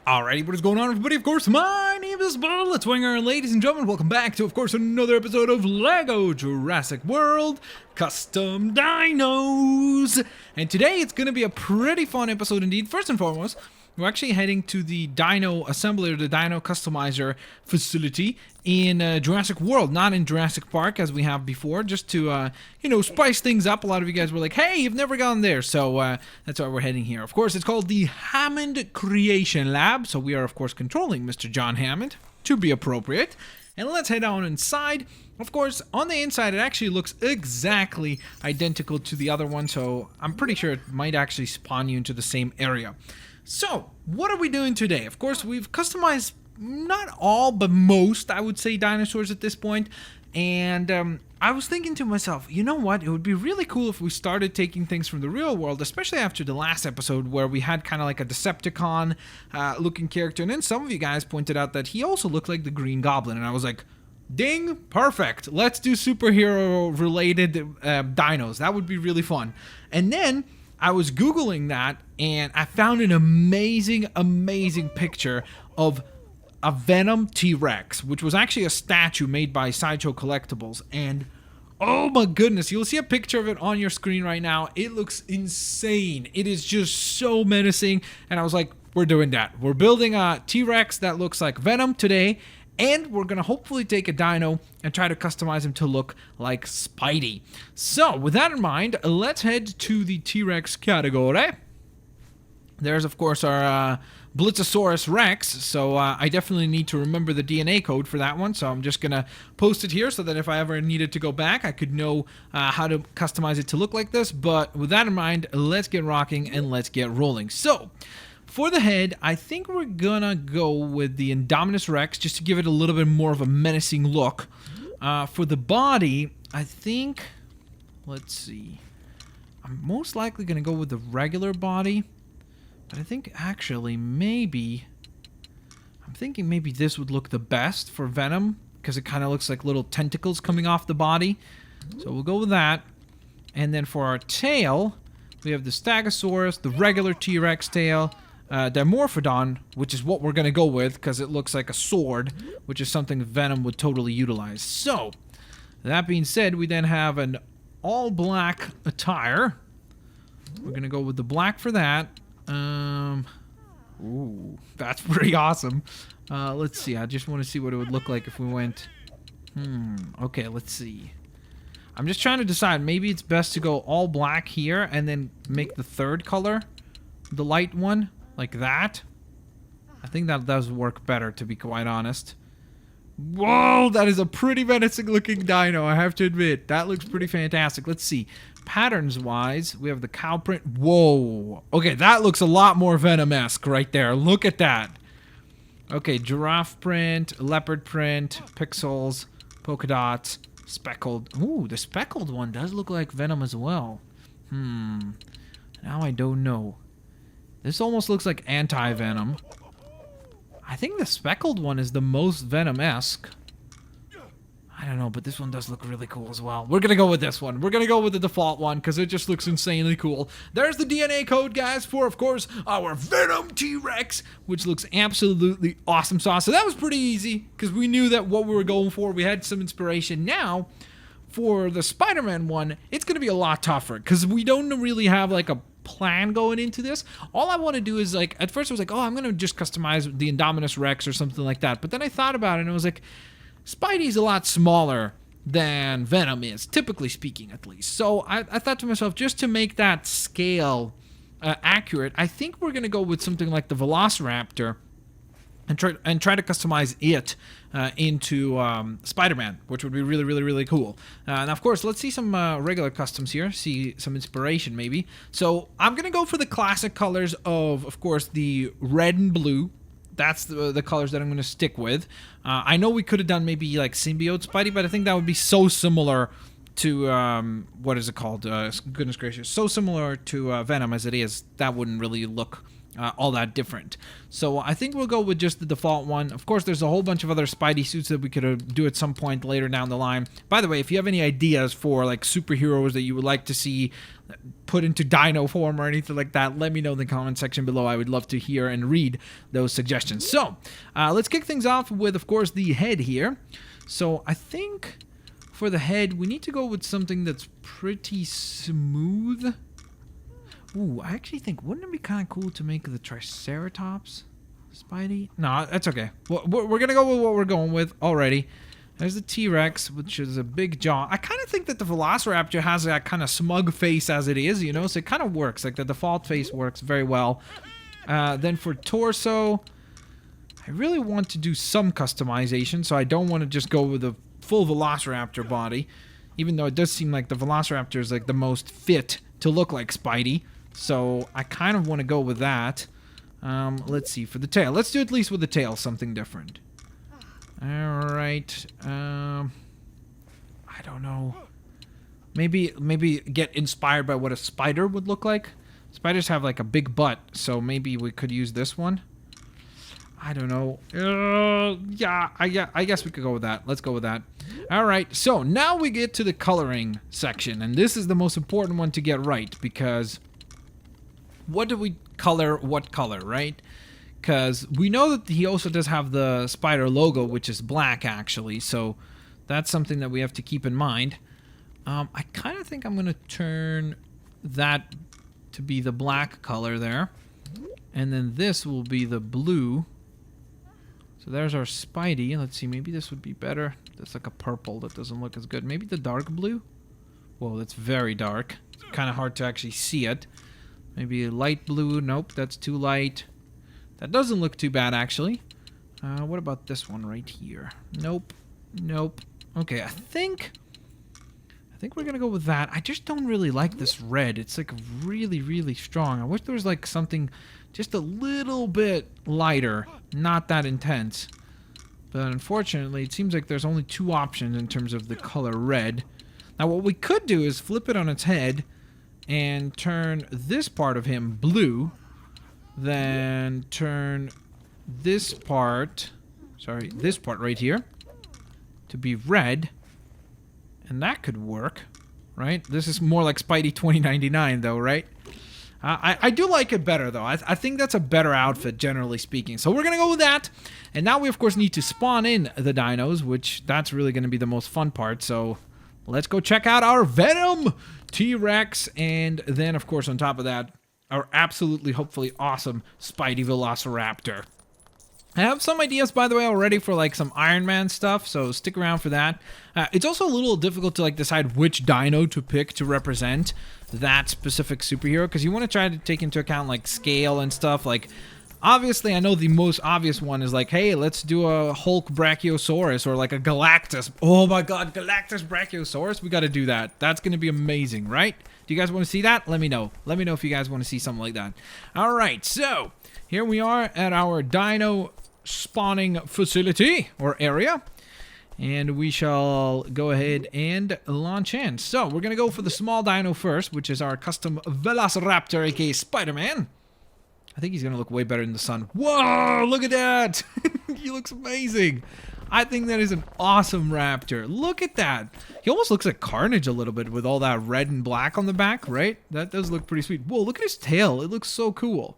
Alrighty, what is going on, everybody? Of course, my name is Blitzwinger, and ladies and gentlemen, welcome back to, of course, another episode of LEGO Jurassic World Custom Dinos. And today, it's going to be a pretty fun episode indeed. First and foremost, we're actually heading to the Dino Assembly, or the Dino Customizer facility in Jurassic World, not in Jurassic Park as we have before, just to, spice things up. A lot of you guys were like, hey, you've never gone there, so that's why we're heading here. Of course, it's called the Hammond Creation Lab, so we are, of course, controlling Mr. John Hammond, to be appropriate. And let's head on inside. Of course, on the inside, it actually looks exactly identical to the other one, so I'm pretty sure it might actually spawn you into the same area. So, what are we doing today? Of course, we've customized not all, but most, I would say, dinosaurs at this point. And I was thinking to myself, you know what? It would be really cool if we started taking things from the real world, especially after the last episode where we had kind of like a Decepticon looking character. And then some of you guys pointed out that he also looked like the Green Goblin. And I was like, ding, perfect. Let's do superhero-related dinos. That would be really fun. And then I was Googling that, and I found an amazing, amazing picture of a Venom T-Rex, which was actually a statue made by Sideshow Collectibles. And oh my goodness, you'll see a picture of it on your screen right now. It looks insane. It is just so menacing. And I was like, we're doing that. We're building a T-Rex that looks like Venom today. And we're going to hopefully take a dino and try to customize him to look like Spidey. So, with that in mind, let's head to the T-Rex category. There's, of course, our Blitzosaurus Rex. So, I definitely need to remember the DNA code for that one. So, I'm just going to post it here so that if I ever needed to go back, I could know how to customize it to look like this. But with that in mind, let's get rocking and let's get rolling. So, for the head, I think we're gonna go with the Indominus Rex just to give it a little bit more of a menacing look. For the body, I think, let's see, I'm most likely gonna go with the regular body, but I think actually maybe, I'm thinking maybe this would look the best for Venom because it kind of looks like little tentacles coming off the body. So we'll go with that. And then for our tail, we have the Stegosaurus, the regular T-Rex tail, Dimorphodon, which is what we're going to go with because it looks like a sword, which is something Venom would totally utilize. So, that being said, we then have an all-black attire. We're going to go with the black for that. Ooh, that's pretty awesome. Let's see. I just want to see what it would look like if we went... Okay, let's see. I'm just trying to decide. Maybe it's best to go all black here and then make the third color the light one. Like that. I think that does work better, to be quite honest. Whoa, that is a pretty menacing looking dino, I have to admit. That looks pretty fantastic. Let's see. Patterns-wise, we have the cow print. Whoa. Okay, that looks a lot more Venom-esque right there. Look at that. Okay, giraffe print, leopard print, pixels, polka dots, speckled. Ooh, the speckled one does look like Venom as well. Now I don't know. This almost looks like anti-Venom. I think the speckled one is the most Venom-esque. I don't know, but this one does look really cool as well. We're going to go with this one. We're going to go with the default one because it just looks insanely cool. There's the DNA code, guys, for, of course, our Venom T-Rex, which looks absolutely awesome sauce. So that was pretty easy because we knew that what we were going for. We had some inspiration. Now, for the Spider-Man one, it's going to be a lot tougher because we don't really have like a plan going into this. All I want to do is, like, at first I was like, oh, I'm going to just customize the Indominus Rex or something like that. But then I thought about it and I was like, Spidey's a lot smaller than Venom is, typically speaking at least. So I thought to myself, just to make that scale accurate, I think we're going to go with something like the Velociraptor and try to customize it into Spider-Man, which would be really, really, really cool. Now, of course, let's see some regular customs here, see some inspiration maybe. So I'm going to go for the classic colors of course, the red and blue. That's the colors that I'm going to stick with. I know we could have done maybe like Symbiote Spidey, but I think that would be so similar to, what is it called? Goodness gracious. So similar to Venom as it is, that wouldn't really look all that different. So I think we'll go with just the default one. Of course, there's a whole bunch of other Spidey suits that we could do at some point later down the line. By the way, if you have any ideas for like superheroes that you would like to see put into Dino form or anything like that, let me know in the comment section below. I would love to hear and read those suggestions. So let's kick things off with, of course, the head here. So I think for the head, we need to go with something that's pretty smooth. Ooh, I actually think, wouldn't it be kind of cool to make the Triceratops Spidey? No, that's okay. We're going to go with what we're going with already. There's the T-Rex, which is a big jaw. I kind of think that the Velociraptor has that kind of smug face as it is, you know, so it kind of works. Like, the default face works very well. Then for torso, I really want to do some customization, so I don't want to just go with a full Velociraptor body, even though it does seem like the Velociraptor is, like, the most fit to look like Spidey. So I kind of want to go with that. Let's see, for the tail. Let's do at least with the tail something different. Alright. I don't know. Maybe get inspired by what a spider would look like. Spiders have like a big butt, so maybe we could use this one. I don't know. Yeah, I guess we could go with that. Let's go with that. Alright, so now we get to the coloring section, and this is the most important one to get right, because what do we color what color, right? Because we know that he also does have the spider logo, which is black, actually, so that's something that we have to keep in mind. I kind of think I'm going to turn that to be the black color there, and then this will be the blue. So there's our Spidey. Let's see, maybe this would be better. That's like a purple that doesn't look as good. Maybe the dark blue? Whoa, that's very dark. Kind of hard to actually see it. Maybe a light blue. Nope, that's too light. That doesn't look too bad, actually. What about this one right here? Nope. Nope. Okay, I think we're gonna go with that. I just don't really like this red. It's like really, really strong. I wish there was like something just a little bit lighter, not that intense. But unfortunately, it seems like there's only two options in terms of the color red. Now, what we could do is flip it on its head and turn this part of him blue, then turn this part right here to be red, and that could work, right? This is more like Spidey 2099 though, right? I do like it better though. I think that's a better outfit, generally speaking. So we're gonna go with that, and now we of course need to spawn in the dinos, which that's really gonna be the most fun part. So let's go check out our Venom T-Rex, and then of course on top of that, our absolutely, hopefully awesome Spidey Velociraptor. I have some ideas, by the way, already for like some Iron Man stuff, so stick around for that. It's also a little difficult to like decide which dino to pick to represent that specific superhero, because you want to try to take into account like scale and stuff. Like, obviously, I know the most obvious one is like, hey, let's do a Hulk Brachiosaurus or like a Galactus. Oh my god, Galactus Brachiosaurus, we got to do that. That's going to be amazing, right? Do you guys want to see that? Let me know. Let me know if you guys want to see something like that. All right, so here we are at our dino spawning facility or area, and we shall go ahead and launch in. So we're gonna go for the small dino first, which is our custom Velociraptor, aka Spider-Man. I think he's gonna look way better in the sun. Whoa, look at that. He looks amazing. I think that is an awesome raptor. Look at that. He almost looks like Carnage a little bit with all that red and black on the back, right? That does look pretty sweet. Whoa, look at his tail. It looks so cool.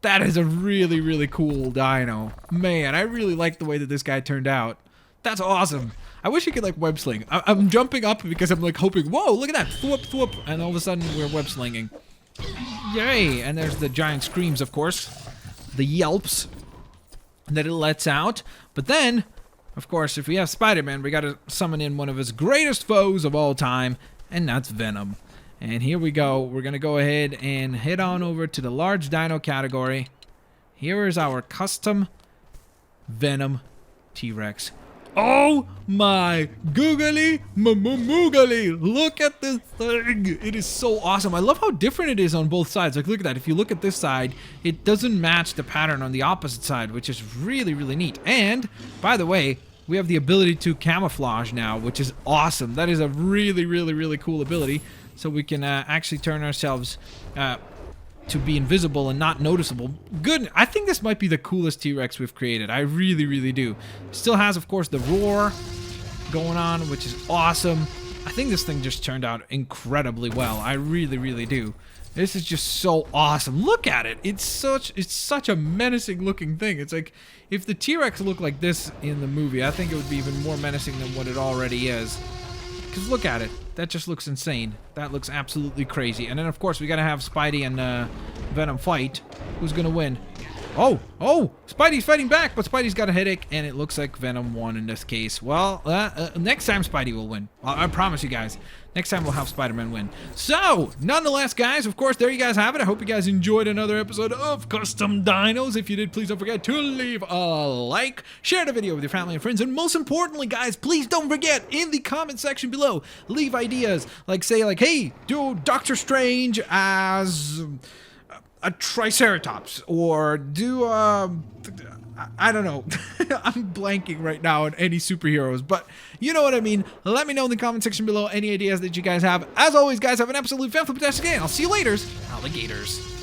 That is a really, really cool dino. Man, I really like the way that this guy turned out. That's awesome. I wish he could like web sling. I'm jumping up because I'm like hoping, whoa, look at that. Thwop, thwop. And all of a sudden we're web slinging. Yay. And there's the giant screams, of course. The yelps that it lets out. But then, of course, if we have Spider-Man, we gotta summon in one of his greatest foes of all time, and that's Venom. And here we go. We're going to go ahead and head on over to the large dino category. Here is our custom Venom T-Rex. Oh my googly moogly. Look at this thing. It is so awesome. I love how different it is on both sides. Like, look at that. If you look at this side, it doesn't match the pattern on the opposite side, which is really, really neat. And, by the way, we have the ability to camouflage now, which is awesome. That is a really, really, really cool ability. So we can actually turn ourselves to be invisible and not noticeable. Good. I think this might be the coolest T-Rex we've created. I really, really do. Still has, of course, the roar going on, which is awesome. I think this thing just turned out incredibly well. I really, really do. This is just so awesome. Look at it. It's such a menacing looking thing. It's like if the T-Rex looked like this in the movie, I think it would be even more menacing than what it already is. Because look at it. That just looks insane. That looks absolutely crazy. And then, of course, we got to have Spidey and Venom fight. Who's going to win? Oh, Spidey's fighting back, but Spidey's got a headache, and it looks like Venom won in this case. Well, next time Spidey will win. I promise you guys. Next time we'll have Spider-Man win. So, nonetheless, guys, of course, there you guys have it. I hope you guys enjoyed another episode of Custom Dinos. If you did, please don't forget to leave a like, share the video with your family and friends, and most importantly, guys, please don't forget, in the comment section below, leave ideas. Like, say, like, hey, do Doctor Strange as a Triceratops, or do I don't know. I'm blanking right now on any superheroes, but you know what I mean. Let me know in the comment section below any ideas that you guys have. As always, guys, have an absolutely fantastic day, and I'll see you later, alligators.